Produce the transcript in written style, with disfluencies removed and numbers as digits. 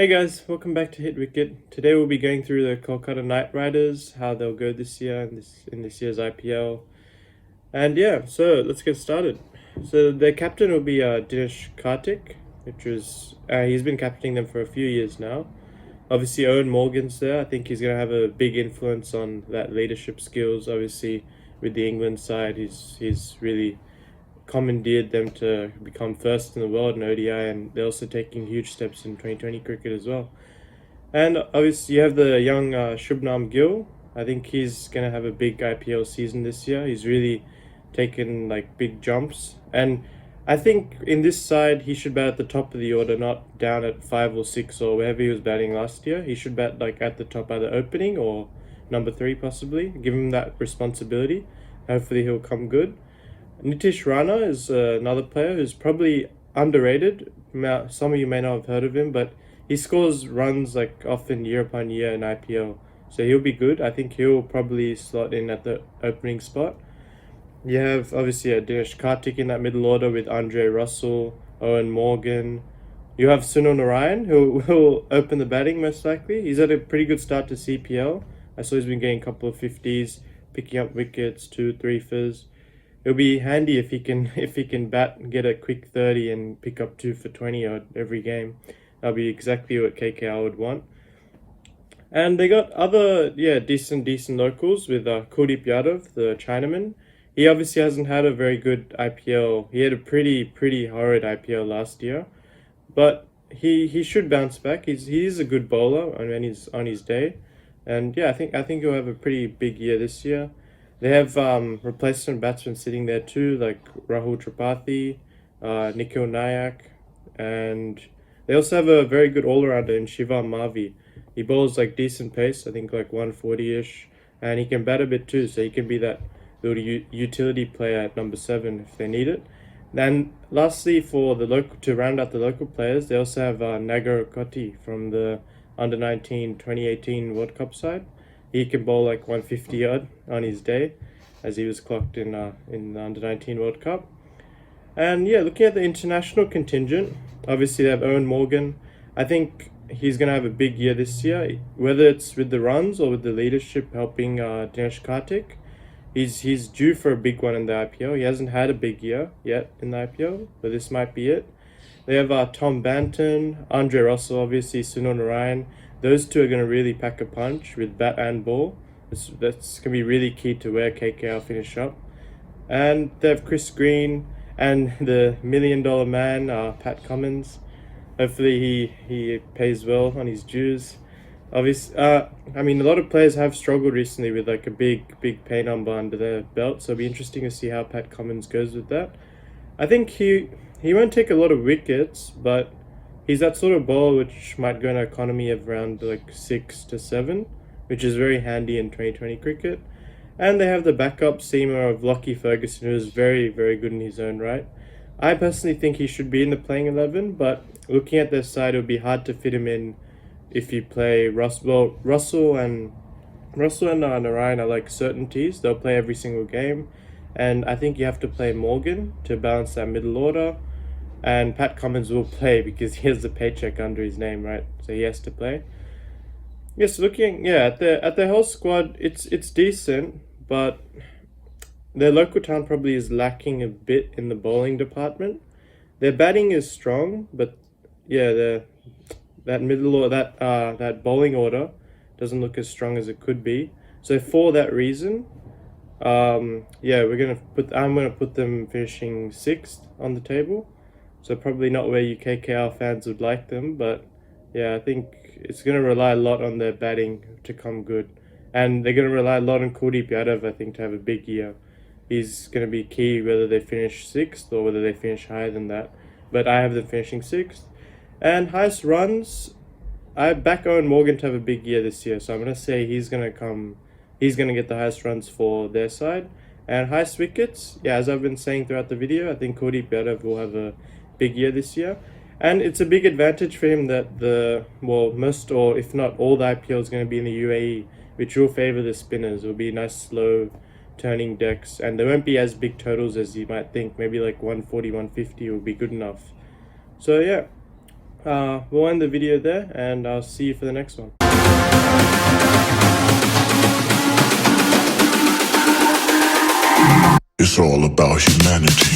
Hey guys, welcome back to Hit Wicket. Today we'll be going through the Kolkata Knight Riders, how they'll go this year in this year's IPL. And yeah, so let's get started. So their captain will be Dinesh Karthik, which was he's been captaining them for a few years now. Obviously, Owen Morgan's there. I think he's going to have a big influence on that leadership skills. Obviously, with the England side, he's really commandeered them to become first in the world in ODI, and they're also taking huge steps in 2020 cricket as well. And obviously, you have the young Shubnam Gill. I think he's going to have a big IPL season this year. He's really taken like big jumps. And I think in this side, he should bat at the top of the order, not down at 5 or 6 or wherever he was batting last year. He should bat like at the top, either opening or number 3 possibly. Give him that responsibility. Hopefully, he'll come good. Nitish Rana is another player who's probably underrated. Some of you may not have heard of him, but he scores runs like often year upon year in IPL. So he'll be good. I think he'll probably slot in at the opening spot. You have obviously Dinesh Karthik in that middle order with Andre Russell, Owen Morgan. You have Sunil Narayan, who will open the batting most likely. He's had a pretty good start to CPL. I saw he's been getting a couple of 50s, picking up wickets, 2-3 fizz. It'll be handy if he can bat and get a quick 30 and pick up 2 for 20 every game. That'll be exactly what KKR would want. And they got other decent locals with Kuldeep Yadav, the Chinaman. He obviously hasn't had a very good IPL. He had a pretty horrid IPL last year, but he should bounce back. He's a good bowler when he's on his day, and yeah, I think he'll have a pretty big year this year. They have replacement batsmen sitting there too, like Rahul Tripathi, Nikhil Nayak, and they also have a very good all-rounder in Shivam Mavi. He bowls like decent pace, I think like 140-ish, and he can bat a bit too, so he can be that little utility player at number 7 if they need it. Then lastly, for the local to round out the local players, they also have Nagar Koti from the under-19 2018 World Cup side. He can bowl like 150 odd on his day, as he was clocked in the under-19 World Cup. And yeah, looking at the international contingent, obviously they have Owen Morgan. I think he's going to have a big year this year, whether it's with the runs or with the leadership helping Dinesh Karthik. He's due for a big one in the IPL. He hasn't had a big year yet in the IPL, but this might be it. They have Tom Banton, Andre Russell, obviously, Sunil Narayan. Those two are going to really pack a punch with bat and ball. That's going to be really key to where KKR finish up. And they have Chris Green and the $1 million man, Pat Cummins. Hopefully he pays well on his dues. Obviously, I mean, a lot of players have struggled recently with like a big pay number under their belt, so it'll be interesting to see how Pat Cummins goes with that. I think he won't take a lot of wickets, but he's that sort of bowler which might go in an economy of around like 6 to 7, which is very handy in 2020 cricket. And they have the backup seamer of Lockie Ferguson, who is very good in his own right. I personally think he should be in the playing 11, but looking at their side, it would be hard to fit him in if you play Russell and Narayan are like certainties. They'll play every single game, and I think you have to play Morgan to balance that middle order. And Pat Cummins will play because he has the paycheck under his name, right? So he has to play. Yes, looking at their whole squad, it's decent, but their local talent probably is lacking a bit in the bowling department. Their batting is strong, but yeah, that middle or that bowling order doesn't look as strong as it could be. So for that reason, I'm gonna put them finishing 6th on the table. So probably not where you KKR fans would like them, but yeah, I think it's gonna rely a lot on their batting to come good, and they're gonna rely a lot on Kuldeep Yadav, I think, to have a big year. He's gonna be key whether they finish 6th or whether they finish higher than that. But I have them finishing 6th. And highest runs, I back Owen Morgan to have a big year this year, so I'm gonna say he's gonna get the highest runs for their side. And highest wickets, yeah, as I've been saying throughout the video, I think Kuldeep Yadav will have a big year this year. And it's a big advantage for him that most or if not all the IPL is going to be in the UAE, which will favour the spinners. It will be nice slow turning decks, and there won't be as big totals as you might think. Maybe like 140, 150 will be good enough. So yeah, we'll end the video there, and I'll see you for the next one. It's all about humanity.